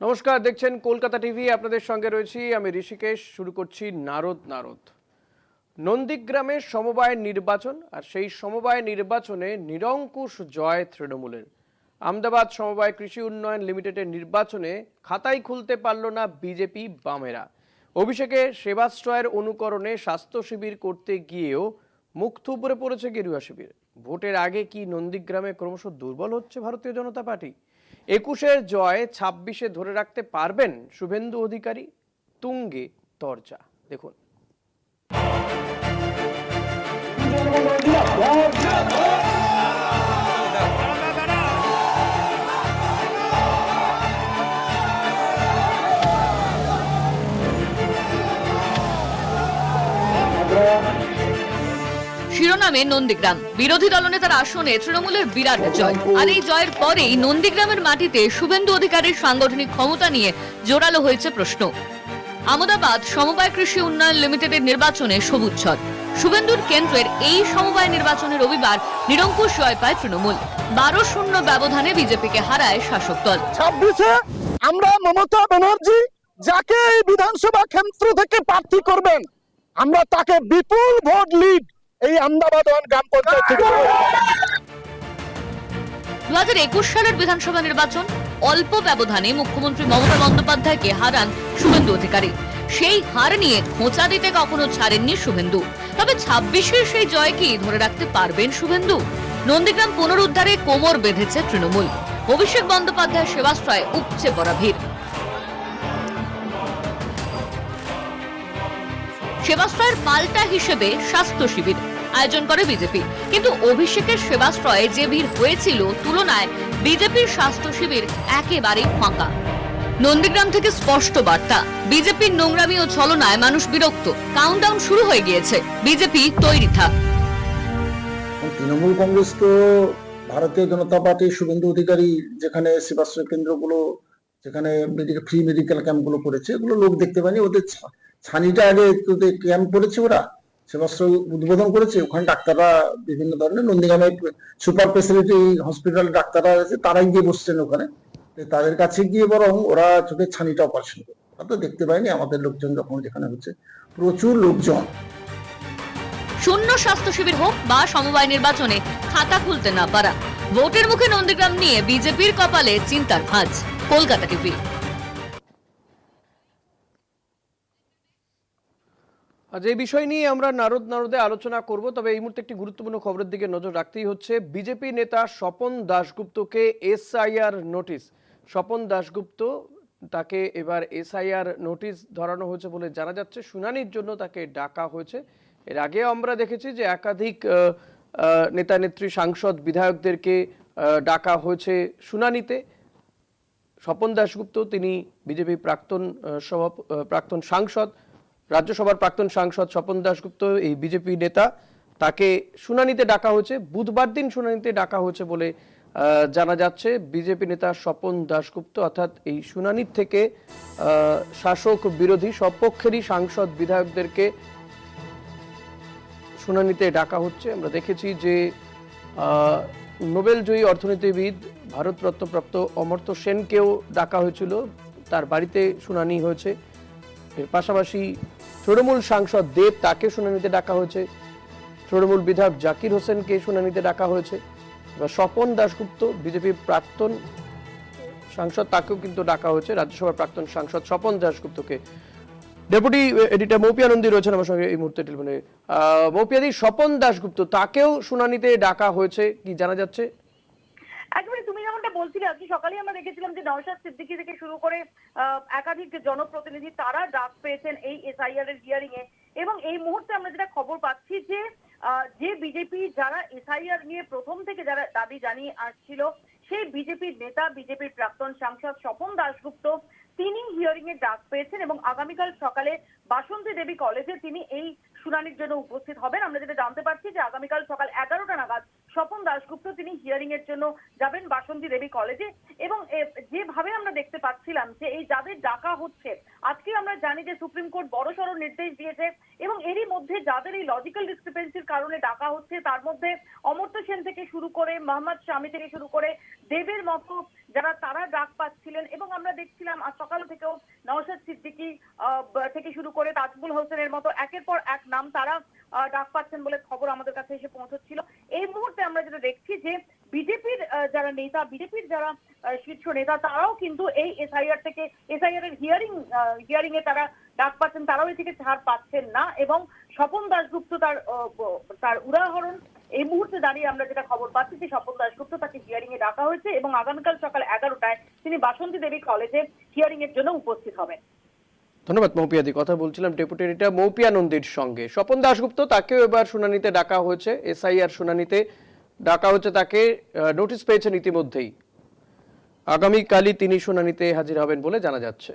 নমস্কার, দেখছেন কলকাতা টিভি। আপনাদের সঙ্গে রয়েছি আমি ঋষিকেশ। শুরু করছি নারদ নারদ। নন্দীগ্রামে সমবায় নির্বাচন, আর সেই সমবায় নির্বাচনে নিরঙ্কুশ জয় তৃণমূলের। আহমেদাবাদ সমবায় কৃষি উন্নয়ন লিমিটেডের নির্বাচনে খাতাই খুলতে পারল না বিজেপি বামেরা। অভিষেকে সেবাশ্রয়ের অনুকরণে স্বাস্থ্য শিবির করতে গিয়েও মুখ থুবড়ে পড়েছে গেরুয়া শিবির। ভোটের আগে কি নন্দীগ্রামে ক্রমশ দুর্বল হচ্ছে ভারতীয় জনতা পার্টি? ২১-এর জয় ২৬-এ ধরে রাখতে পারবেন শুভেন্দু অধিকারী? তুঙ্গে তরজা, দেখুন। শিরোনামে নন্দীগ্রাম, বিরোধী দলনেতার আসনে তৃণমূলের বিরাট জয়। আর এই জয়ের পরেই নন্দীগ্রামের মাটিতে শুভেন্দু অধিকারীর সাংগঠনিক ক্ষমতা নিয়ে জোরালো হয়েছে প্রশ্ন। আহমেদাবাদ সমবায় কৃষি উন্নয়ন লিমিটেডের নির্বাচনে সবুজ ঝড়। শুভেন্দুর কেন্দ্রের এই সমবায় নির্বাচনে রবিবার নিরঙ্কুশ জয় পায় তৃণমূল। ১২-০ ব্যবধানে বিজেপিকে হারায় শাসক দল। ২৬-এ আমরা মমতা ব্যানার্জি যাকে এই বিধানসভা কেন্দ্র থেকে প্রার্থী করবেন, আমরা তাকে বিপুল ভোট লিড এই আহমেদাবাদ গ্রাম পঞ্চায়েত থেকে। ২০২১ সালের বিধানসভা নির্বাচন অল্প ব্যবধানে মুখ্যমন্ত্রী মমতা বন্দ্যোপাধ্যায়কে হারান শুভেন্দু অধিকারী। সেই হার নিয়ে খোঁচা দিতে কখনো ছাড়েননি শুভেন্দু। তবে ২৬-এর সেই জয় কি ধরে রাখতে পারবেন শুভেন্দু? নন্দীগ্রাম পুনরুদ্ধারে কোমর বেঁধেছে তৃণমূল। অভিষেক বন্দ্যোপাধ্যায় সেবাশ্রয়ে উপচে পড়া ভিড়। সেবাশ্রয়ের পাল্টা হিসেবে স্বাস্থ্য শিবির আয়োজন করে বিজেপি। কিন্তু অভিষেকের সেবাশ্রয়ে যে ভিড় হয়েছিল তুলনায় বিজেপির স্বাস্থ্য শিবির একেবারেই ফাঁকা। নন্দীগ্রাম থেকে স্পষ্ট বার্তা, বিজেপির নোংরামি ও ছলনায় মানুষ বিরক্ত। কাউন্টডাউন শুরু হয়ে গিয়েছে, বিজেপি তৈরি থাক। তৃণমূল কংগ্রেস তো ভারতীয় জনতা পার্টি শুভেন্দু অধিকারী যেখানে সেবাশ্রয় কেন্দ্রগুলো, যেখানে ফ্রি মেডিকেল ক্যাম্পগুলো করেছে, এগুলো লোক দেখতে পায়নি। ওদের ছানিটা আগে ক্যাম্প করেছে, ওরা সেবাশ্রয় উদ্বোধন করেছে। ওখানে ডাক্তাররা বিভিন্ন ধরনের, নন্দীগ্রামে সুপার স্পেশালিটি হসপিটাল ডাক্তাররা আছে, তারাই গিয়ে বসছেন ওখানে। তাদের কাছে গিয়ে বরং ওরা চোখের ছানিটা অপারেশন করে, ওরা তো দেখতে পায়নি। আমাদের লোকজন যখন যেখানে হচ্ছে, প্রচুর লোকজন। শূন্য স্বাস্থ্য শিবির হোক বা সমবায় নির্বাচনে খাতা খুলতে না পারা, ভোটের মুখে নন্দীগ্রাম নিয়ে বিজেপির কপালে চিন্তার ভাঁজ। কলকাতা টিভি। আজ এই বিষয় নিয়ে আমরা নারদে আলোচনা করব। তবে এই মুহূর্তে একটি গুরুত্বপূর্ণ খবরের দিকে নজর রাখতেই হচ্ছে। বিজেপি নেতা স্বপন দাশগুপ্তকে এসআইআর নোটিশ। স্বপন দাশগুপ্ত, তাকে এবার এসআইআর নোটিশ ধরানো হয়েছে বলে জানা যাচ্ছে। শুনানির জন্য তাকে ডাকা হয়েছে। এর আগে আমরা দেখেছি যে একাধিক নেতা নেত্রী, সাংসদ, বিধায়কদেরকে ডাকা হয়েছে শুনানিতে। স্বপন দাশগুপ্ত, তিনি বিজেপি প্রাক্তন সাংসদ, রাজ্যসভার প্রাক্তন সাংসদ স্বপন দাশগুপ্ত, এই বিজেপি নেতা, তাকে শুনানিতে ডাকা হয়েছে। বুধবার দিন শুনানিতে ডাকা হয়েছে বলে জানা যাচ্ছে। বিজেপি নেতা স্বপন দাশগুপ্ত, অর্থাৎ এই শুনানির থেকে শাসক বিরোধী সব পক্ষেরই সাংসদ, বিধায়কদেরকে শুনানিতে ডাকা হচ্ছে। আমরা দেখেছি যে নোবেলজয়ী অর্থনীতিবিদ, ভারতরত্নপ্রাপ্ত অমর্ত্য সেনকেও ডাকা হয়েছিল, তার বাড়িতে শুনানি হয়েছে। এর পাশাপাশি তৃণমূল সাংসদ দেব, তাকে শুনানিতে ডাকা হয়েছে। তৃণমূল বিধায়ক জাকির হোসেনকে শুনানিতে ডাকা হয়েছে। এবার স্বপন দাশগুপ্ত, বিজেপির প্রাক্তন সাংসদ, তাকেও কিন্তু ডাকা হয়েছে। রাজ্যসভার প্রাক্তন সাংসদ স্বপন দাশগুপ্তকে। ডেপুটি এডিটর মৌপিয়ানন্দী রয়েছেন আমার সঙ্গে এই মুহূর্তে টেলিফোনে। মৌপিয়াদি, স্বপন দাশগুপ্ত, তাকেও শুনানিতে ডাকা হয়েছে, কি জানা যাচ্ছে? একেবারে তুমি যেমনটা বলছিলে, আজকে সকালে আমরা দেখেছিলাম যে নওশাদ সিদ্দিকী থেকে শুরু করে একাধিক জনপ্রতিনিধি তারা ডাক পেয়েছেন এই এসআইআর এর হিয়ারিং এ। এবং এই মুহূর্তে আমরা যেটা খবর পাচ্ছি যে বিজেপি যারা এসআইআর নিয়ে প্রথম থেকে যারা দাবি জানিয়ে আসছিল, সেই বিজেপির নেতা, বিজেপির প্রাক্তন সাংসদ স্বপন দাশগুপ্ত, তিনি হিয়ারিং এর ডাক পেয়েছেন এবং আগামীকাল সকালে বাসন্তী দেবী কলেজে তিনি এই শুনানির জন্য উপস্থিত হবেন। আমরা যেটা জানতে পারছি যে আগামীকাল সকাল 11টা নাগাদ স্বপন দাশগুপ্ত তিনি হিয়ারিং এর জন্য যাবেন বাসন্তী দেবী কলেজে। এবং যেভাবে আমরা দেখতে পাচ্ছিলাম যে এই যাদের ডাকা হচ্ছে, আজকে আমরা জানি যে সুপ্রিম কোর্ট বড়সড় নির্দেশ দিয়েছে এবং এরই মধ্যে যাদের এই লজিক্যাল ডিসক্রিপেন্সির কারণে ডাকা হচ্ছে তার মধ্যে অমর্ত্য সেন থেকে শুরু করে মোহাম্মদ শামি থেকে শুরু করে দেবের মতো যারা তারা ডাক পাচ্ছিলেন। এবং আমরা দেখছিলাম আজ সকাল থেকেও নওশাদ সিদ্দিকী থেকে শুরু করে তাজমুল হোসেনের মতো একের পর এক নাম তারা ডাক পাচ্ছেন বলে খবর আমাদের কাছে এসে পৌঁছচ্ছিল। এই মুহূর্তে আমরা যেটা দেখছি যে বিজেপির যারা নেতা, বিজেপির যারা শীর্ষ নেতা, তারাও কিন্তু এই এসআইআর এর হিয়ারিং এ তারা ডাক পাচ্ছেন, তারাও এই থেকে ছাড় পাচ্ছেন না। এবং স্বপন দাশগুপ্ত তার উদাহরণ এই মুহূর্তে দাঁড়িয়ে আমরা যেটা খবর পাচ্ছি যে স্বপন দাশগুপ্ত তাকে হিয়ারিং এ ডাকা হয়েছে এবং আগামীকাল সকাল 11টায় তিনি বাসন্তী দেবী কলেজে হিয়ারিং এর জন্য উপস্থিত হবেন। ধন্যবাদ মৌপিয়াদি। কথা বলছিলাম ডেপুটি এডিটর মৌপিয়া নন্দীর সঙ্গে। স্বপন দাশগুপ্ত তাকেও এবার শুনানিতে ডাকা হয়েছে, এসআইআর শুনানিতে ডাকা হচ্ছে তাকে, নোটিশ পেয়েছেন ইতিমধ্যেই। আগামীকালই তিনি শুনানিতে হাজির হবেন বলে জানা যাচ্ছে।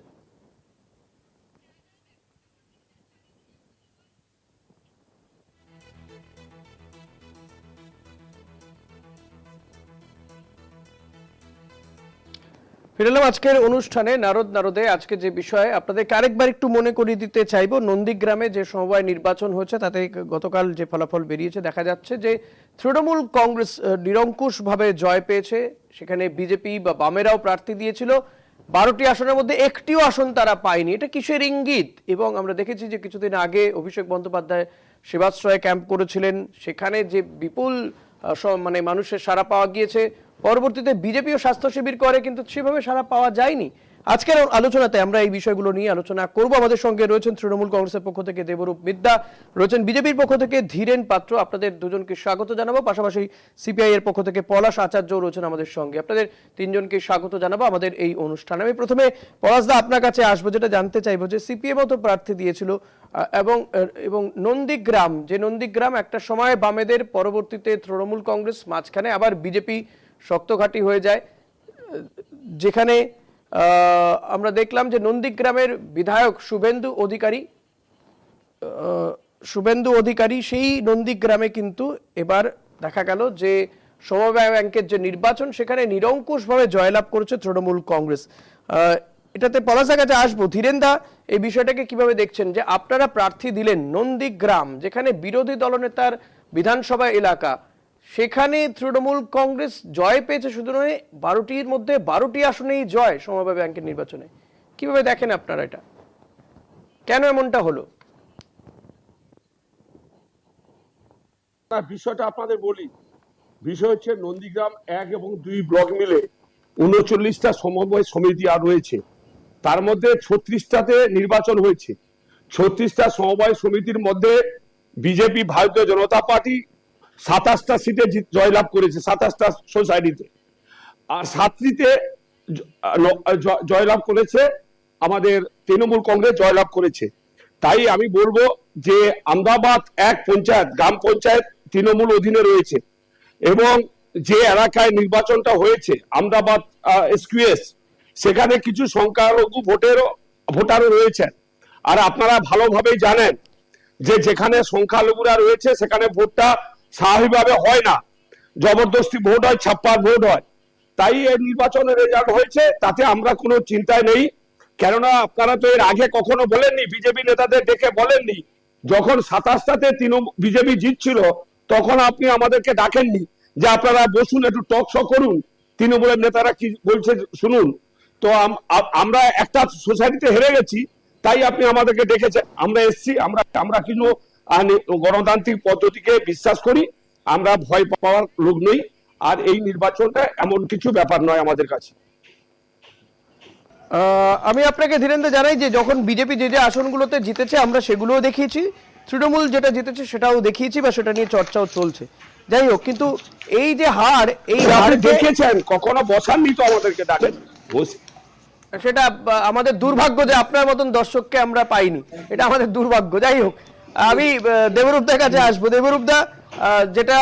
ফিরে এলাম আজকের অনুষ্ঠানে নারদে। আজকে যে বিষয়ে আপনাদেরকে আরেকবার একটু মনে করিয়ে দিতে চাইবো, নন্দীগ্রামে যে সমবায় নির্বাচন হয়েছে তাতে গতকাল যে ফলাফল বেরিয়েছে দেখা যাচ্ছে যে তৃণমূল কংগ্রেস নিরঙ্কুশভাবে জয় পেয়েছে। সেখানে বিজেপি বা বামেরাও প্রার্থী দিয়েছিল, 12টি আসনের মধ্যে একটিও আসন তারা পায়নি। এটা কিসের ইঙ্গিত? এবং আমরা দেখেছি যে কিছুদিন আগে অভিষেক বন্দ্যোপাধ্যায় সেবাশ্রয়ে ক্যাম্প করেছিলেন, সেখানে যে বিপুল মানুষের সাড়া পাওয়া গিয়েছে। পরবর্তীতে বিজেপিও স্বাস্থ্য শিবির করে, কিন্তু সেভাবে সাড়া পাওয়া যায়নি। আজকের আলোচনাতে আমরা এই বিষয়গুলো নিয়ে আলোচনা করব। আমাদের সঙ্গে রয়েছেন তৃণমূল কংগ্রেসের পক্ষ থেকে দেবরূপ মিদ্যা, রয়েছেন বিজেপির পক্ষ থেকে ধীরেন পাত্র। আপনাদের দুজনকে স্বাগত জানাবো। পাশাপাশি সিপিআই এর পক্ষ থেকে পলাশ আচার্য রয়েছেন আমাদের সঙ্গে। আপনাদের তিনজনকে স্বাগত জানাবো আমাদের এই অনুষ্ঠানে। আমি প্রথমে পলাশদা আপনার কাছে আসবো, যেটা জানতে চাইবো যে সিপিএম তো প্রার্থী দিয়েছিল এবং নন্দীগ্রাম একটা সময় বামেদের, পরবর্তীতে তৃণমূল কংগ্রেস, মাঝখানে আবার বিজেপি শক্তঘাঁটি হয়ে যায়, যেখানে আমরা দেখলাম যে নন্দীগ্রামের বিধায়ক শুভেন্দু অধিকারী সেই নন্দীগ্রামে কিন্তু এবার দেখা গেল যে সমবায় ব্যাংকের যে নির্বাচন সেখানে নিরঙ্কুশভাবে জয়লাভ করেছে তৃণমূল কংগ্রেস। এটাতে পলাশার কাছে আসবো। ধীরেনদা, এই বিষয়টাকে কিভাবে দেখছেন যে আপনারা প্রার্থী দিলেন নন্দীগ্রাম, যেখানে বিরোধী দলনেতার বিধানসভা এলাকা, সেখানে তৃণমূল কংগ্রেস জয় পেয়েছে, শুধু নয় 12টির মধ্যে 12টি আসনেই জয় সমবায় ব্যাংকের নির্বাচনে। কিভাবে দেখেন আপনারা এটা? কেন এমনটা হলো? বিষয়টা আপনাদের বলি। বিষয় হচ্ছে নন্দীগ্রাম 1 এবং 2 ব্লক মিলে 39টা সমবায় সমিতি আর রয়েছে, তার মধ্যে 36টাতে নির্বাচন হয়েছে। 36টা সমবায় সমিতির মধ্যে বিজেপি ভারতীয় জনতা পার্টি 27টা সিটে জয়লাভ করেছে, 27টা সোসাইটিতে, আর 7টিতে জয়লাভ করেছে আমাদের তৃণমূল কংগ্রেস জয়লাভ করেছে। তাই আমি বলবো যে আমদাবাদ 1 পঞ্চায়েত, গ্রাম পঞ্চায়েত তৃণমূল অধীনে রয়েছে এবং যে এলাকায় নির্বাচনটা হয়েছে আমদাবাদ এসকিউএস, সেখানে কিছু সংখ্যালঘু ভোটারও রয়েছেন। আর আপনারা ভালোভাবেই জানেন যে যেখানে সংখ্যালঘুরা রয়েছে সেখানে ভোটটা স্বাভাবিকভাবে হয় না, জবরদস্তি ভোট হয়, ছাপ্পার ভোট হয়। তাই এই নির্বাচনের রেজাল্ট হয়েছে, তাতে আমরা কোনো চিন্তায় নেই। কেননা আপনারা তো এর আগে কখনো বলেননি, বিজেপি নেতাদের ডেকে বলেননি, যখন 27টাতে বিজেপি জিতছিল তখন আপনি আমাদেরকে ডাকেননি যে আপনারা বসুন একটু টক শো করুন, তৃণমূলের নেতারা কি বলছে শুনুন। তো আমরা একটা সোসাইটিতে হেরে গেছি, তাই আপনি আমাদেরকে ডেকেছেন, আমরা এসছি। আমরা কিন্তু গণতান্ত্রিক পদ্ধতিকে বিশ্বাস করি, আমরা ভয় পাওয়ার লোক নই। আর এই নির্বাচনটা এমন কিছু ব্যাপার নয় আমাদের কাছে। আমি আপনাকে ধীরেন্দ্র জানাই যে যখন বিজেপি যে যে আসনগুলোতে জিতেছে আমরা সেগুলোও দেখিয়েছি, তৃণমূল যেটা জিতেছে সেটাও দেখিয়েছি, বা সেটা নিয়ে চর্চাও চলছে। যাই হোক, কিন্তু এই যে হার, এই হার দেখেছেন, কখনো বসাননি তো আমাদেরকে ডাকেন, সেটা আমাদের দুর্ভাগ্য যে আপনার মতন দর্শককে আমরা পাইনি, এটা আমাদের দুর্ভাগ্য। যাই হোক, আমি দেবরূপদার কাছে আসবো। দেবরূপদা, যেটা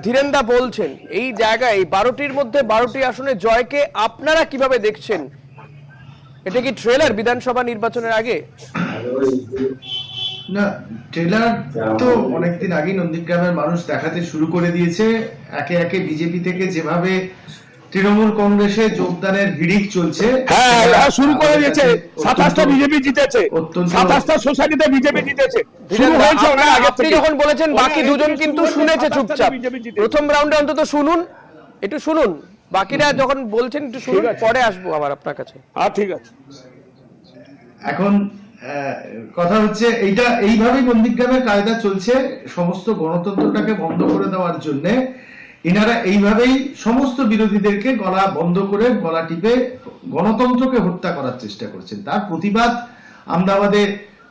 ধীরেনদা বলছেন, এই জায়গায় 12টির মধ্যে 12টি আসনে জয়কে আপনারা কিভাবে দেখছেন? এটা কি ট্রেলার বিধানসভা নির্বাচনের আগে? না, ট্রেলার তো অনেকদিন আগেই নন্দীগ্রামের মানুষ দেখাতে শুরু করে দিয়েছে। একে একে বিজেপি থেকে যেভাবে তৃণমূল কংগ্রেসে যোগদানের হিড়িক চলছে, হ্যাঁ, শুরু করে দিয়েছে। অত্যন্ত- 27টা বিজেপি জিতেছে, অত্যন্ত- 27টা সোসাইটিতে বিজেপি জিতেছে। শুরু ধীরেন দা, হয়েছে অনেক আগে আপনি থেকে। যখন বলেছেন বাকি অনেক দুজন আগে কিন্তু শুরু হয়েছে, শুনেছে 27টা চুপচাপ। বিজেপি জিতেছে। প্রথম রাউন্ডে অন্তত শুনুন, একটু শুনুন, বাকিরা যখন বলছেন একটু শুনুন, ঠিক আছে। পরে আসবো আবার আপনার কাছে। ঠিক আছে। এখন কথা হচ্ছে এইভাবেই নন্দীগ্রামের কায়দা চলছে সমস্ত গণতন্ত্রটাকে বন্ধ করে দেওয়ার জন্য। এনারা এইভাবেই সমস্ত বিরোধীদেরকে গলা বন্ধ করে গলা টিপে গণতন্ত্রকে হত্যা করার চেষ্টা করছেন। তার প্রতিবাদ আমদাবাদে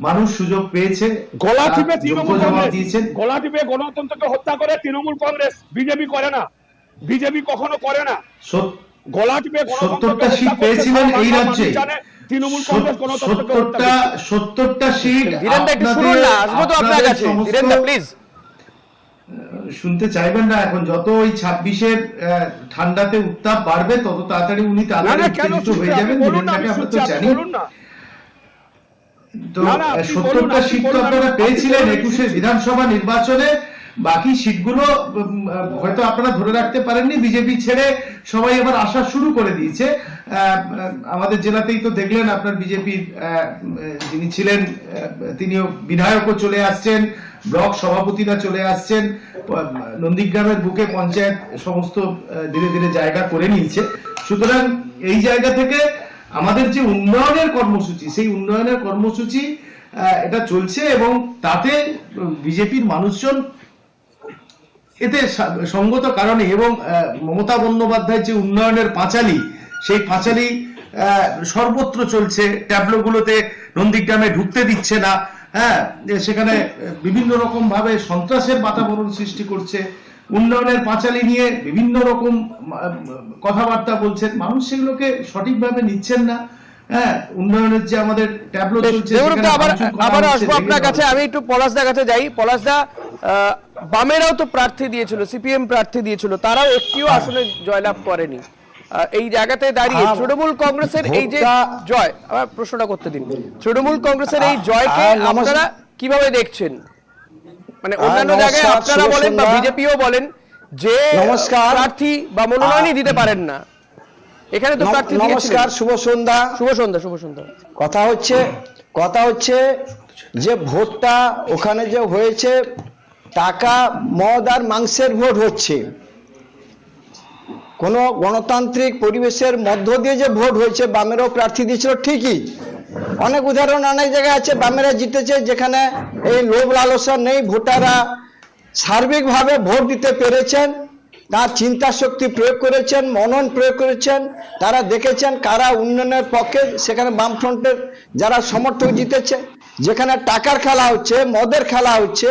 মানুষ সুযোগ পেয়েছে, গলা তার টিপে যোগ্য তৃণমূল জবাব কংগ্রেস, দিয়েছেন। গলা টিপে গণতন্ত্রকে হত্যা করে তৃণমূল কংগ্রেস, বিজেপি করে না, বিজেপি কখনো করে না। গলা টিপে 70টা সিট পেয়েছিলেন এই রাজ্যে, তৃণমূল কংগ্রেস গণতন্ত্রকে হত্যা করছে। 70টা সিট ধীরেন দা, একটু শুনুন না, আসবো তো আপনার কাছে। ধীরেন দা, প্লিজ। শুনতে চাইবেন না। এখন যত ওই 26-এর ঠান্ডাতে উত্তাপ বাড়বে তত তাড়াতাড়ি উনি না না, কেন উত্তেজিত হয়ে যাবেন। বলুন না, ধীরেনদাকে আমি আমরা শুনছি, তো আপনি জানি। বলুন না। তো না, না, আপনি বলুন, 70টা আপনি সিট তো বলুন, আপনারা আপনি পেয়েছিলেন বলুন। 21-এর বিধানসভা নির্বাচনে। বাকি সিটগুলো হয়তো আপনারা ধরে রাখতে পারেননি, বিজেপি ছেড়ে সবাই এবার আসা শুরু করে দিয়েছে। আমাদের জেলাতেই তো দেখলেন আপনার বিজেপির যিনি ছিলেন তিনিও বিধায়কও চলে আসছেন, ব্লক সভাপতিরা চলে আসছেন, নন্দীগ্রামের বুকে পঞ্চায়েত সমস্ত ধীরে ধীরে জায়গা করে নিয়েছে। সুতরাং এই জায়গা থেকে আমাদের যে উন্নয়নের কর্মসূচি, সেই উন্নয়নের কর্মসূচি এটা চলছে এবং তাতে বিজেপির মানুষজন এতে সঙ্গত কারণে এবং মমতা বন্দ্যোপাধ্যায়ের যে উন্নয়নের পাঁচালী, সেই পাঁচালী সর্বত্র চলছে। ট্যাবলোগুলোতে নন্দীগ্রামে ঢুকতে দিচ্ছে না, হ্যাঁ, সেখানে বিভিন্ন রকম ভাবে সন্ত্রাসের বাতাবরণ সৃষ্টি করছে। উন্নয়নের পাঁচালী নিয়ে বিভিন্ন রকম কথাবার্তা বলছেন, মানুষ সেগুলোকে সঠিকভাবে নিচ্ছেন না। হ্যাঁ, উন্নয়নের যে আমাদের ট্যাবলো চলছে, দেবরূপদা, আবার আসবো আপনার কাছে। আমি একটু পলাশদার কাছে যাই। পলাশদা, বামেরাও তো প্রার্থী দিয়েছিল, সিপিএম প্রার্থী দিয়েছিল, তারাও একটিও আসনে জয়লাভ করেনি। এই জায়গাতে দাঁড়িয়ে তৃণমূল কংগ্রেসের এই যে জয়, আমার প্রশ্নটা করতে দিন, তৃণমূল কংগ্রেসের এই জয়কে আপনারা কিভাবে দেখছেন? মানে অন্যান্য জায়গায় আপনারা বলেন বা বিজেপিও বলেন যে প্রার্থী বা মনোনয়নই দিতে পারেন না, এখানে তো প্রার্থী দিয়েছিলেন। নমস্কার, শুভ সন্ধ্যা। শুভ সন্ধ্যা। শুভ সন্ধ্যা। কথা হচ্ছে যে ভোটটা ওখানে যে হয়েছে, টাকা, মদ আর মাংসের ভোট হচ্ছে। কোন গণতান্ত্রিক পরিবেশের মধ্য দিয়ে যে ভোট হয়েছে, বামেরাও প্রার্থী দিয়েছিল ঠিকই। অনেক উদাহরণ অনেক জায়গায় আছে, বামেরা জিতেছে যেখানে এই লোভ লালসা নেই, ভোটাররা সার্বিকভাবে ভোট দিতে পেরেছেন, তার চিন্তা শক্তি প্রয়োগ করেছেন, মনন প্রয়োগ করেছেন, তারা দেখেছেন কারা উন্নয়নের পক্ষে, সেখানে বামফ্রন্টের যারা সমর্থক জিতেছে। যেখানে টাকার খেলা হচ্ছে, মদের খেলা হচ্ছে,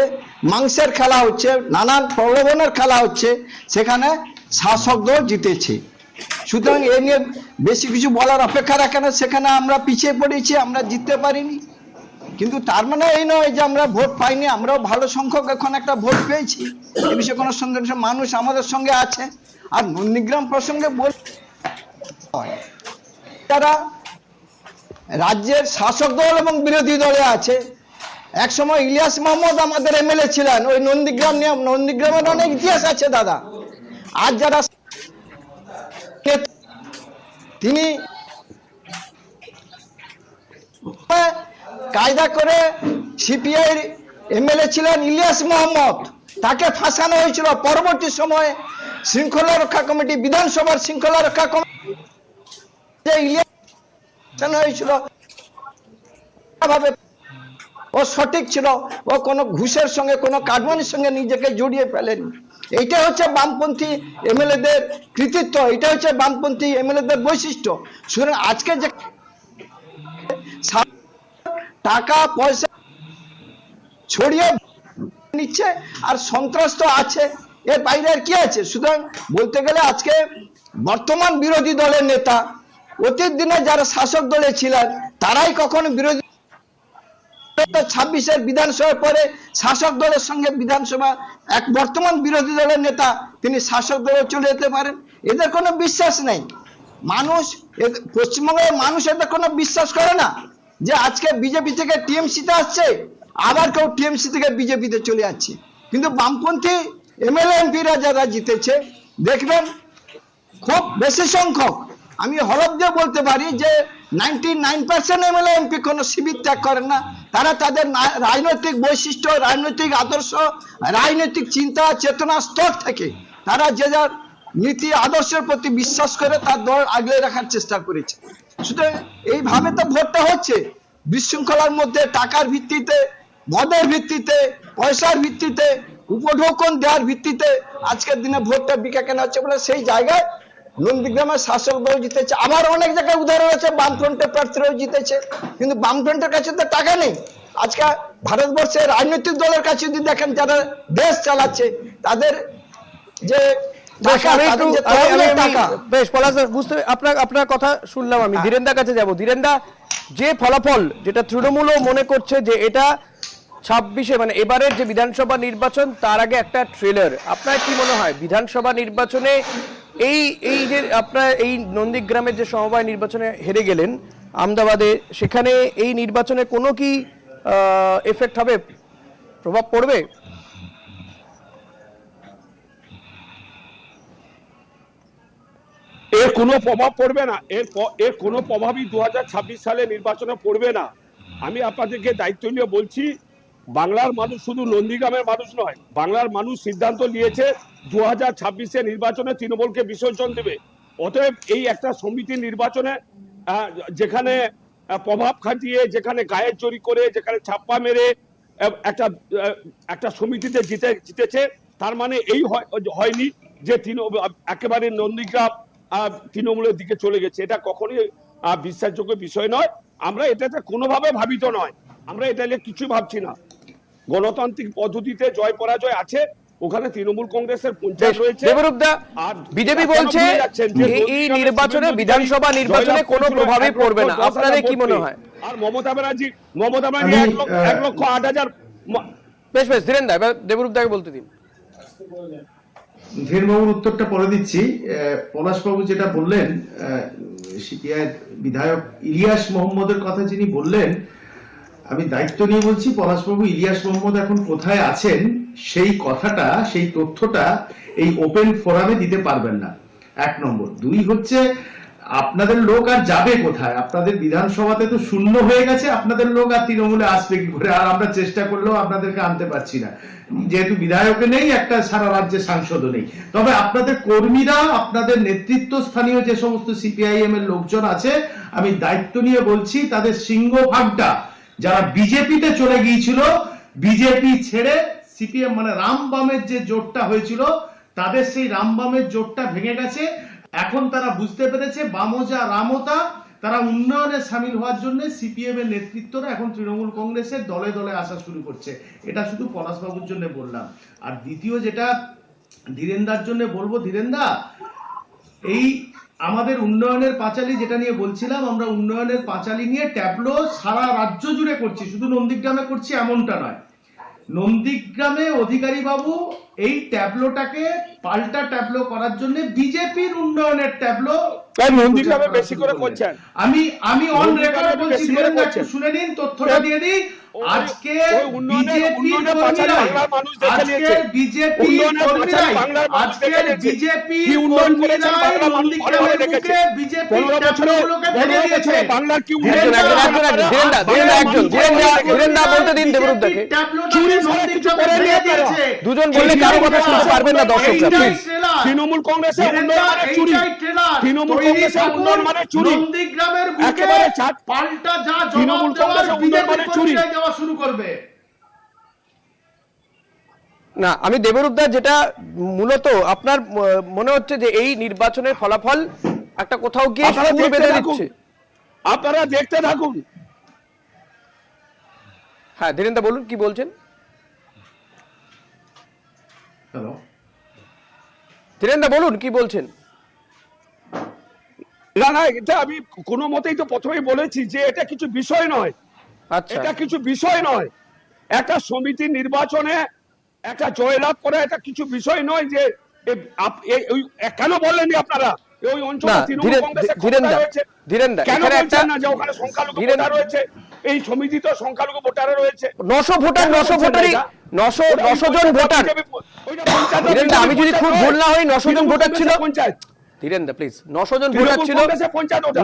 মাংসের খেলা হচ্ছে, নানান প্রলোভনের খেলা হচ্ছে, সেখানে শাসক দল জিতেছে। সুতরাং এ নিয়ে বেশি কিছু বলার অপেক্ষা রাখে না, সেখানে আমরা পিছিয়ে পড়েছি, আমরা জিততে পারিনি। কিন্তু তার মানে এই নয় যে আমরা ভোট পাইনি, আমরাও ভালো সংখ্যক এখন একটা ভোট পেয়েছি। এ বিষয়ে কোনো সন্দেহ নেই, মানুষ আমাদের সঙ্গে আছে। আর নন্দীগ্রাম প্রসঙ্গে বল, তারা রাজ্যের শাসক দল এবং বিরোধী দলে আছে। একসময় ইলিয়াস মোহাম্মদ আমাদের এমএলএ ছিলেন, ওই নন্দীগ্রাম নিয়ে, নন্দীগ্রামের অনেক ইতিহাস আছে দাদা। আজ যারা তিনি কায়দা করে সিপিআই এমএলএ ছিলেন ইলিয়াস মোহাম্মদ, তাকে ফাঁসানো হয়েছিল। পরবর্তী সময়ে শৃঙ্খলা রক্ষা কমিটি, বিধানসভার শৃঙ্খলা রক্ষা কমিটি ইলিয়াস হয়েছিল, ও সঠিক ছিল, ও কোনো ঘুষের সঙ্গে, কোনো কাটমানির সঙ্গে নিজেকে জড়িয়ে ফেলেনি। এইটা হচ্ছে বামপন্থী এমএলএদের কৃতিত্ব, এটা হচ্ছে বামপন্থী এমএলএদের বৈশিষ্ট্য। সুতরাং আজকে যে টাকা পয়সা ছড়িয়ে নিচ্ছে আর সন্ত্রাস তো আছে, এর বাইরে আর কি আছে? সুতরাং বলতে গেলে আজকে বর্তমান বিরোধী দলের নেতা, অতীত দিনে যারা শাসক দলে ছিলেন, তারাই কখনো বিরোধী 26-এর বিধানসভার পরে শাসক দলের সঙ্গে বিধানসভা, এক বর্তমান বিরোধী দলের নেতা তিনি শাসক দলে চলে যেতে পারেন, এদের কোনো বিশ্বাস নেই। মানুষ, পশ্চিমবঙ্গের মানুষ এদের কোনো বিশ্বাস করে না যে আজকে বিজেপি থেকে টিএমসিতে আসছে, আবার কেউ টিএমসি থেকে বিজেপিতে চলে যাচ্ছে। কিন্তু বামপন্থী এমএলএ এমপিরা যারা জিতেছে দেখবেন খুব বেশি সংখ্যক, আমি হলফ দিয়ে বলতে পারি যে 99% এমএলএ এমপি কোনো শিবির ত্যাগ করেন না। তারা তাদের রাজনৈতিক বৈশিষ্ট্য, রাজনৈতিক আদর্শ, রাজনৈতিক চিন্তা চেতনা স্তর থেকে তারা যে যার নীতি আদর্শের প্রতি বিশ্বাস করে তার দল আগলে রাখার চেষ্টা করেছে। সুতরাং এইভাবে তো ভোটটা হচ্ছে, বিশৃঙ্খলার মধ্যে টাকার ভিত্তিতে, মদের ভিত্তিতে, পয়সার ভিত্তিতে, উপঢৌকন দেওয়ার ভিত্তিতে আজকের দিনে ভোটটা বিকা কেনা হচ্ছে বলে সেই জায়গায় নন্দীগ্রামের শাসক দল জিতেছে। আবার অনেক জায়গায় উদাহরণ আছে বামফ্রন্টের প্রার্থীরাও জিতেছে, কিন্তু বামফ্রন্টের কাছে তো টাকা নেই। আজকে ভারতবর্ষের রাজনৈতিক দলের কাছে যদি দেখেন যারা দেশ চালাচ্ছে তাদের যে টাকা, তাদের যে তহবিলের টাকা। বেশ পলাশ বুঝতে আপনার কথা শুনলাম। আমি ধীরেনদার কাছে যাব। ধীরেন্দা, যে ফলাফল যেটা তৃণমূলও মনে করছে যে এটা 26-এ মানে এবারের যে বিধানসভা নির্বাচন তার আগে একটা ট্রেলার, আপনার কি মনে হয় বিধানসভা নির্বাচনে এই যে আপনার এই নন্দীগ্রামের যে সমবায় নির্বাচনে হেরে গেলেন আমদাবাদে, সেখানে এই নির্বাচনে কোনো কি এফেক্ট হবে, প্রভাব পড়বে? এর কোনো প্রভাব পড়বে না, এর কোনো প্রভাবই 2026 সালে নির্বাচনে পড়বে না। আমি আপনাদেরকে দায়িত্ব নিয়ে বলছি, বাংলার মানুষ শুধু নন্দীগ্রামের মানুষ নয়, বাংলার মানুষ সিদ্ধান্ত নিয়েছে 2026-এ নির্বাচনে তৃণমূলকে বিসর্জন দেবে। অতএব এই একটা সমিতি নির্বাচনে যেখানে প্রভাব খাটিয়ে, যেখানে গায়ের জড়ি করে, যেখানে ছাপ্পা মেরে একটা সমিতিতে জিতেছে, তার মানে এই হয়নি যে একেবারে নন্দীগ্রাম তৃণমূলের দিকে চলে গেছে। এটা কখনোই বিশ্বাসযোগ্য বিষয় নয়। আমরা এটাতে কোনোভাবে ভাবিত নয়, আমরা এটা নিয়ে কিছু ভাবছি না। গণতান্ত্রিক পদ্ধতিতে জয় পরাজয় আছে, ওখানে তৃণমূল কংগ্রেসের পঞ্চায়েত রয়েছে। আর বিজেপি বলছে এই নির্বাচনে বিধানসভা নির্বাচনে কোনো প্রভাবই পড়বে না, আপনাদের কি মনে হয়? আর মমতা ব্যানার্জি 1,08,000। বেশ ধীরেনদা, এবার দেবরূপদাকে বলতে দিন। ধীরবাবুর উত্তরটা পরে দিচ্ছি। পলাশবাবু যেটা বললেন, সিপিআই বিধায়ক ইলিয়াস মোহাম্মদের কথা যিনি বললেন, আমি দায়িত্ব নিয়ে বলছি, পলাশবাবু ইলিয়াস মোহাম্মদ এখন কোথায় আছেন সেই কথাটা, সেই তথ্যটা এই ওপেন ফোরামে দিতে পারবেন না, 1 নম্বর। 2 হচ্ছে আপনাদের লোক আর যাবে কোথায়? আপনাদের বিধানসভাতে তো শূন্য হয়ে গেছে, আপনাদের লোক আর তৃণমূলে আসবে কি করে? আর আমরা চেষ্টা করলেও আপনাদেরকে আনতে পারছি না, যেহেতু বিধায়ক নেই, একটা সারা রাজ্যে সাংসদও নেই। তবে আপনাদের কর্মীরা, আপনাদের নেতৃত্ব স্থানীয় যে সমস্ত সিপিআইএম এর লোকজন আছে, আমি দায়িত্ব নিয়ে বলছি তাদের সিংহভাগটা যারা বিজেপিতে চলে গিয়েছিল, বিজেপি ছেড়ে সিপিএম মানে রামবামের যে জোটটা হয়েছিল, তাদের সেই রামবামের জোটটা ভেঙে গেছে। এখন তারা বুঝতে পেরেছে বামজা রামতা, তারা উন্নয়নে সামিল হওয়ার জন্য সিপিএম এর নেতৃত্বরা এখন তৃণমূল কংগ্রেসের দলে দলে আসা শুরু করছে। এটা শুধু পলাশবাবুর জন্য বললাম। আর দ্বিতীয় যেটা ধীরেন্দার জন্য বলবো, ধীরেন্দা, এই আমাদের উন্নয়নের পাঁচালী যেটা নিয়ে বলছিলাম, আমরা উন্নয়নের পাঁচালী নিয়ে ট্যাবলো সারা রাজ্য জুড়ে করছি, শুধু নন্দীগ্রামে করছি এমনটা নয়। নন্দীগ্রামে অধিকারী বাবু এই ট্যাবলোটাকে পাল্টা ট্যাবলো করার জন্য বিজেপির উন্নয়নের ট্যাবলো নন্দীগ্রামে বেশি করে করছেন। আমি অন রেকর্ড বলছি, শুনে নিন, তথ্যটা দিয়ে দিই। আজকে বিজেপি দুজন বললে কারো কথা শুনতে পারবেন না দর্শকরা। তৃণমূল কংগ্রেসের উন্নয়ন মানে চুরি, তৃণমূল কংগ্রেসের উন্নয়ন মানে চুরি, নন্দীগ্রামের একেবারে পাল্টা যা তৃণমূল কংগ্রেসের উন্নয়ন মানে চুরি দেওয়া শুরু করবে না। আমি দেবরূপদা, যেটা মূলত আপনার মনে হচ্ছে যে এই নির্বাচনের ফলাফল একটা কোথাও গিয়ে সুর বেঁধে দিচ্ছে, আপনারা দেখতে থাকুন। হ্যাঁ ধীরেন্দা বলুন, কি বলছেন? হ্যালো ধীরেন্দা বলুন, কি বলছেন? না, এটা আমি কোনো মতেই তো প্রথমেই বলেছি যে এটা কিছু বিষয় নয়। আচ্ছা, এটা কিছু বিষয় নয়। একটা সমিতি নির্বাচনে একটা জয়লাভ করা এটা কিছু বিষয় নয়। যে কেন বললেন আপনারা ওই অঞ্চলে তৃণমূল কংগ্রেসের ক্ষমতা রয়েছে, কেন বলছেন না যে ওখানে সংখ্যালঘু ভোটার রয়েছে? এই সমিতি তো সংখ্যালঘু ভোটারে রয়েছে। 900 ভোটার, 900 ভোটারই 900 জন ভোটার। ধীরেন্দা, আমি যদি খুব ভুল না হই 900 জন ভোটার ছিল। ধীরেন্দা প্লিজ, 900 জন ভোটার ছিল,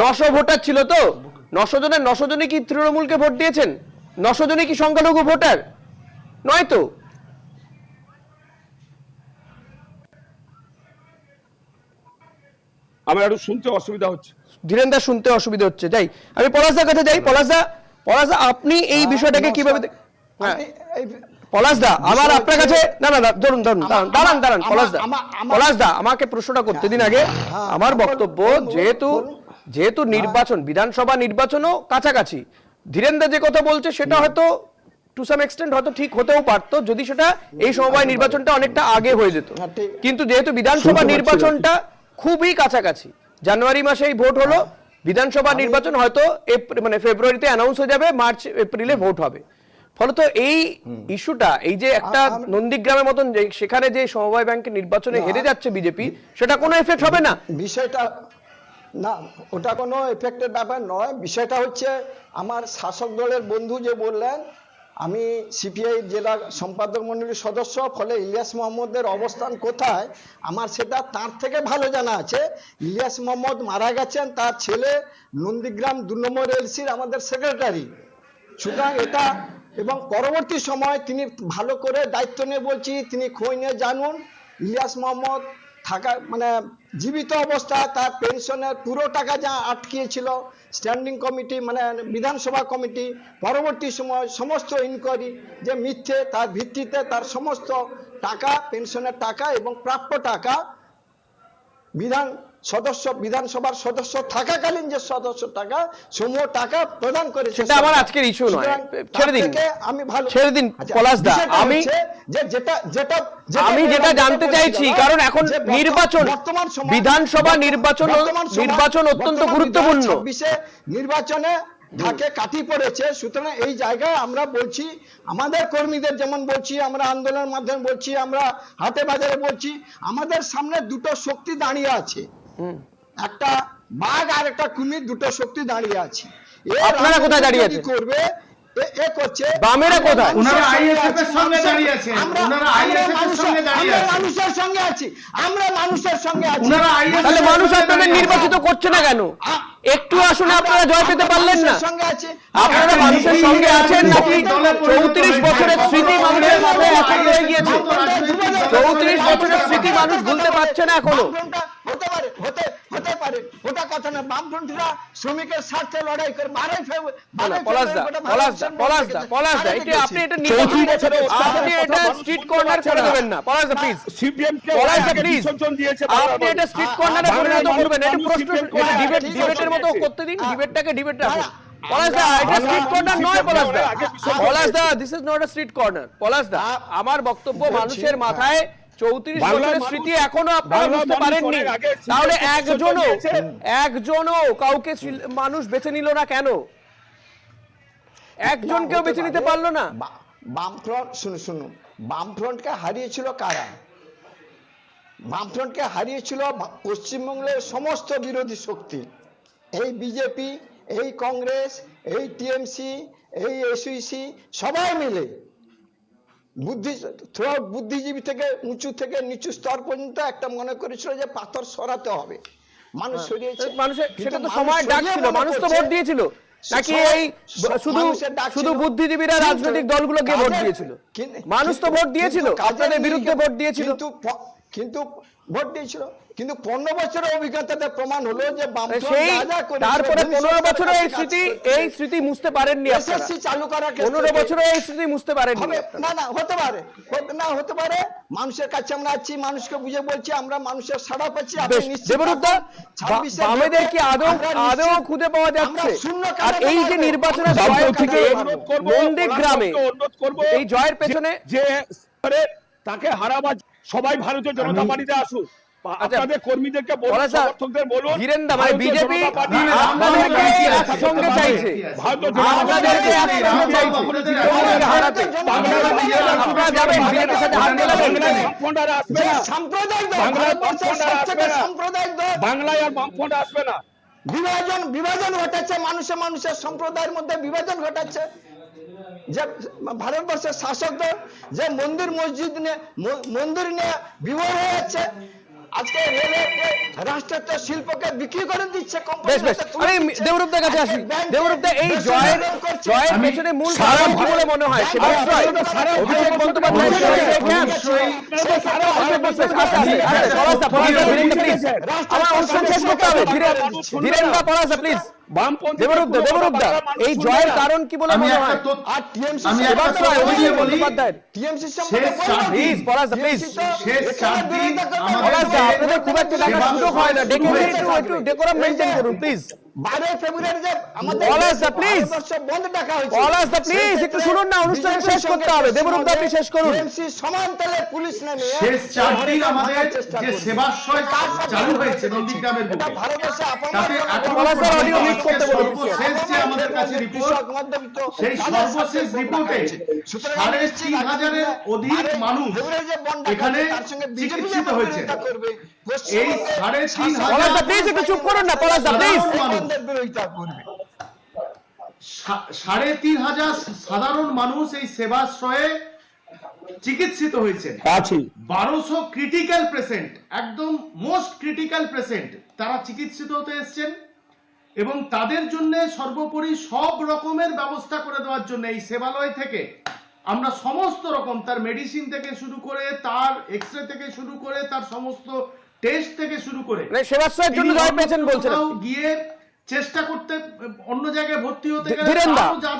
900 ভোটার ছিল তো 900 জনের 900 জনই কি তৃণমূলকে ভোট দিয়েছেন? 900 জনই কি সংখ্যালঘু ভোটার নয় তো? আমার একটু শুনতে অসুবিধা হচ্ছে। ধীরেন্দা শুনতে অসুবিধা হচ্ছে। যাই, আমি পলাশদার কাছে যাই। পলাশদা, আপনি এই বিষয়টাকে কিভাবে হ্যাঁ পলাশদা, আমার আপনার কাছে না দাঁড়ান পলাশদা, আমাকে প্রশ্নটা করতে দিন আগে। আমার বক্তব্য, যেহেতু নির্বাচন, বিধানসভা নির্বাচনও কাছাকাছি, ধীরেন্দা যে কথা বলছে সেটা হয়তো টু সাম এক্সটেন্ট হয়তো ঠিক হতেও পারতো যদি সেটা এই সময় নির্বাচনটা অনেকটা আগে হয়ে যেত। কিন্তু যেহেতু বিধানসভা নির্বাচনটা খুবই কাছাকাছি, জানুয়ারি মাসেই ভোট হলো, বিধানসভা নির্বাচন হয়তো মানে ফেব্রুয়ারিতে অ্যানাউন্স হয়ে যাবে, মার্চ এপ্রিলে ভোট হবে। ফলত এই ইস্যুটা, এই যে একটা নন্দীগ্রামের মতন সেখানে যে সমবায় ব্যাংকের নির্বাচনে হেরে যাচ্ছে বিজেপি, সেটা কোনো এফেক্ট হবে না? বিষয়টা না, ওটা কোনো এফেক্টের ব্যাপার নয়। বিষয়টা হচ্ছে আমার শাসক দলের বন্ধু যে বললেন, আমি সিপিআই জেলা সম্পাদক মণ্ডলীর সদস্য, ফলে ইলিয়াস মোহাম্মদের অবস্থান কোথায় আমার সেটা তার থেকে ভালো জানা আছে। ইলিয়াস মোহাম্মদ মারা গেছেন, তার ছেলে নন্দীগ্রাম 2 নম্বর এলসির আমাদের সেক্রেটারি। সুতরাং এটা, এবং পরবর্তী সময় তিনি ভালো করে দায়িত্ব নিয়ে বলছি, তিনি খোঁজ নিয়ে জানুন ইলিয়াস মোহাম্মদ থাকা মানে জীবিত অবস্থায় তার পেনশনের পুরো টাকা যা আটকিয়েছিল স্ট্যান্ডিং কমিটি মানে বিধানসভা কমিটি, পরবর্তী সময় সমস্ত ইনকোয়ারি যে মিথ্যে, তার ভিত্তিতে তার সমস্ত টাকা, পেনশনের টাকা এবং প্রাপ্য টাকা বিধানসভার সদস্য থাকাকালীন যে সদস্য টাকা সমূহ টাকা প্রদান করেছে। সেটা আমার আজকের ইস্যু নয়, ছেড়ে দিন, আমি ভালো ছেড়ে দিন পলাশদা। আমি যেটা জানতে চাইছি, কারণ এখন নির্বাচন, বিধানসভা নির্বাচন অত্যন্ত গুরুত্বপূর্ণ। নির্বাচনে ঢাকে কাঠি পড়েছে, সুতরাং এই জায়গায় আমরা বলছি, আমাদের কর্মীদের যেমন বলছি, আমরা আন্দোলনের মাধ্যমে বলছি, আমরা হাটে বাজারে বলছি, আমাদের সামনে দুটো শক্তি দাঁড়িয়ে আছে, একটা বাঘ আর একটা কুমির, দুটো শক্তি দাঁড়িয়ে আছে। আপনারা কোথায় দাঁড়িয়ে আছেন? করবে এ করছে, বামেরা কোথায়? ওনারা আইএসএফ এর সঙ্গে দাঁড়িয়ে আছে, ওনারা আইএসএফ এর সঙ্গে দাঁড়িয়ে আছে, মানুষের সঙ্গে আছি, আমরা মানুষের সঙ্গে আছি। ওনারা আইএসএফ, তাহলে মানুষ আপনাদের নির্বাচিত করছে না কেন? একটু আসনে আপনারা জয় পেতে পারলেন না? আপনারা মানুষের সঙ্গে আছেন নাকি 34 বছরের স্মৃতি মানুষের মাথায় এখন রয়ে গিয়েছে? 34 বছরের স্মৃতি মানুষ ভুলতে পারছে না এখনো? হতে পারে, ওটা কথা না। বামফ্রন্টরা শ্রমিকের স্বার্থে লড়াই করে পলাশদা, এটা আপনি এটা নির্বাচন, আপনি এটা স্ট্রিট কর্নার করে দেবেন না পলাশদা, প্লিজ। পলাশদা প্লিজ, আপনি এটা স্ট্রিট কর্নারে পরিণত করবেন। এটা প্রশ্ন, ডিবেটের মতো করতে দিন, ডিবেটটাকে ডিবেট রাখুন। পলাশদা, এটা স্ট্রিট কর্নার নয়। পলাশদা, this is not a street corner. পলাশদা, আমার বক্তব্য, মানুষের মাথায় 34 বছরের স্মৃতি এখনো আপনারা বুঝতে পারেননি, তাহলে একজনও কাউকে মানুষ বেছে নিল না কেন? একজনকেও বেছে নিতে পারলো না? বামফ্রন্ট, শুনুন, বামফ্রন্টকে হারিয়েছিল কারা? বামফ্রন্টকে হারিয়েছিল পশ্চিমবঙ্গের সমস্ত বিরোধী শক্তি, এই বিজেপি, এই কংগ্রেস, এই টিএমসি, এই এসইসি, সবাই মিলে বুদ্ধিজীবী থেকে উঁচু থেকে নিচু স্তর পর্যন্ত একটা মনে করেছিল যে পাথর সরাতে হবে। মানুষ সরিয়েছে, মানুষের সেটা তো সময়ের ডাক ছিল, মানুষ তো ভোট দিয়েছিল নাকি? এই শুধু বুদ্ধিজীবীরা রাজনৈতিক দলগুলো গিয়ে ভোট দিয়েছিল? মানুষ তো ভোট দিয়েছিল, আপনাদের বিরুদ্ধে ভোট দিয়েছিল, কিন্তু ভোট দিয়েছিল, কিন্তু 15 বছরের অভিজ্ঞতাতে প্রমাণ হলো যে তারপরে 15 বছরে এই স্মৃতি মুছতে পারেননি আপনারা। চালু করার 15 বছরে এই স্মৃতি মুছতে পারেননি। না হতে পারে, মানুষের কাছে আমরা আছি, মানুষকে বুঝে বলছি, আমরা মানুষের সাড়া পাচ্ছি। দেবরুদ্ধা, বামেদের কি আদৌ খুঁজে পাওয়া যাচ্ছে? আর এই যে নির্বাচনের জয় থেকে নন্দীগ্রামে এই জয়ের পেছনে যে তাকে হারাবার, সবাই ভারতীয় জনতা পার্টিতে আসুন, আপনাদের কর্মীদেরকে বলুন, সমর্থকদের বলুন, ধীরেন্দা, মানে বিজেপি আপনাদেরকে একসঙ্গে চাইছে, আপনাদেরকে একসঙ্গে চাইছে হারাতে। আপনারা যাবেন বিজেপির সাথে হাত মেলাবেন? বাংলায় আর বামফ্রন্ট আসবে না, বিভাজন ঘটাচ্ছে, মানুষের সম্প্রদায়ের মধ্যে বিভাজন ঘটাচ্ছে। যে ভারতবর্ষের শাসকদের যে মন্দির নিয়ে বিভোর হয়ে যাচ্ছে, আজকে রাষ্ট্রের শিল্পকে বিক্রি করে দিচ্ছে। বেশ বেশ, আমি দেবরূপদার কাছে আসি। দেবরূপদা, এই জয়ের পেছনে মূল কারণ কি বলে মনে হয়? সেবাশ্রয়, অভিষেক বন্দ্যোপাধ্যায় আমার অনুষ্ঠান শেষ করতে হবে। ধীরেনদা পলাশা প্লিজ। দেবরূপদা, এই জয়ের কারণ কি বলে মনে হয়? সেবাশ্রয়, অভিষেক বন্দ্যোপাধ্যায়ের প্লিজ পলাশা প্লিজ। পলাশদা, আপনাদের খুব একটা দেখার সুযোগ হয় না, ডেকে একটু ডেকোরাম মেইনটেইন করুন প্লিজ। 12 ফেব্রুয়ারি যে আমাদের পলাশদা প্লিজ, বন্ধ ডাকা হয়েছে, পলাশদা প্লিজ একটু শুনুন না, অনুষ্ঠান শেষ করতে হবে। দেবরূপদা আপনি শেষ করুন। সমান্তরালে পুলিশ নেমে শেষ 4 দিন আমাদের যে সেবাশ্রয় চালু হয়েছে নন্দীগ্রামের বুকে, তাতে পলাশদার অডিও মিট করতে বলুন। সর্বশেষ যে আমাদের কাছে রিপোর্ট, সেই সর্বশেষ রিপোর্টে 3,500-এর অধিক মানুষ এখানে চিকিৎসিত হয়েছে। এই 3,500 পলাশদা প্লিজ একটু চুপ করুন না, পলাশদা প্লিজ। 3,500 সাধারণ মানুষ এই সেবাশ্রয়ে চিকিৎসিত হয়েছে। 1200 ক্রিটিক্যাল পেশেন্ট, একদম মোস্ট ক্রিটিক্যাল পেশেন্ট, তারা চিকিৎসিত হতে এসেছেন এবং তাদের জন্য সর্বোপরি সব রকমের ব্যবস্থা করে দেওয়ার জন্য এই সেবালয় থেকে আমরা সমস্ত রকম, তার মেডিসিন থেকে শুরু করে, তার এক্সরে থেকে শুরু করে, তার সমস্ত টেস্ট থেকে শুরু করে, সেবাশ্রয়ের জন্য জয় পেয়েছেন বলছেন গিয়ে চেষ্টা করতে, অন্য জায়গায় ভর্তি হতে গেলে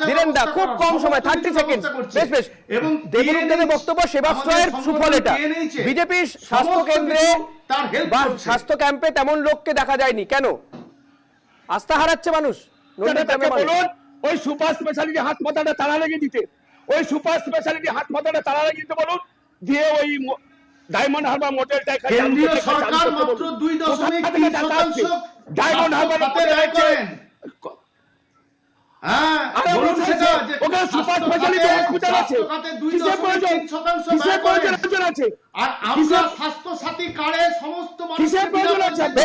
ধীরেনদা খুব কম সময় 30 সেকেন্ড। বেশ বেশ, এবং দেবরূপদার বক্তব্য সেবাশ্রয়ের সুফল এটা। বিজেপি স্বাস্থ্য কেন্দ্রে বা স্বাস্থ্য ক্যাম্পে তেমন লোককে দেখা যায়নি, কেন? আস্থা হারাচ্ছে মানুষ। ওই সুপার স্পেশালিটি হাসপাতালে তালা লেগে দিতে, ওই সুপার স্পেশালিটি হাসপাতালে তালা লেগে দিতে বলুন, দিয়ে ওই ডায়মন্ড হারবার মোটেলটা কেন্দ্রীয় সরকার মাত্র 2.3% ডায়মন্ড হারবার করেন। হ্যাঁ, বলুন সেটা যে ওখানে সুপার স্পেশালিটি হসপিটাল আছে, খাতে 2.3% আছে। আর আমরা স্বাস্থ্য সাথী কার্ডে সমস্ত মানুষের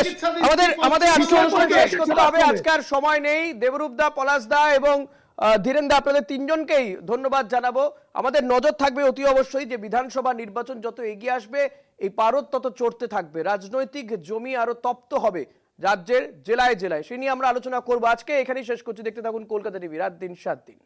চিকিৎসা আমাদের আজকে অনুষ্ঠান শেষ করতে হবে, আজকের সময় নেই। দেবরূপদা, পলাশদা এবং ধীরেনদা, আপনাদের তিনজনকেই ধন্যবাদ জানাবো। আমাদের নজর থাকবে অতি অবশ্যই যে বিধানসভা নির্বাচন যত এগিয়ে আসবে এই পারদ তত চড়তে থাকবে, রাজনৈতিক জমি আরো তপ্ত হবে রাজ্যের জেলায় জেলায়। সে নিয়ে আমরা আলোচনা করবো। আজকে এখানেই শেষ করছি। দেখতে থাকুন কলকাতা টিভি, রাত দিন 7 দিন।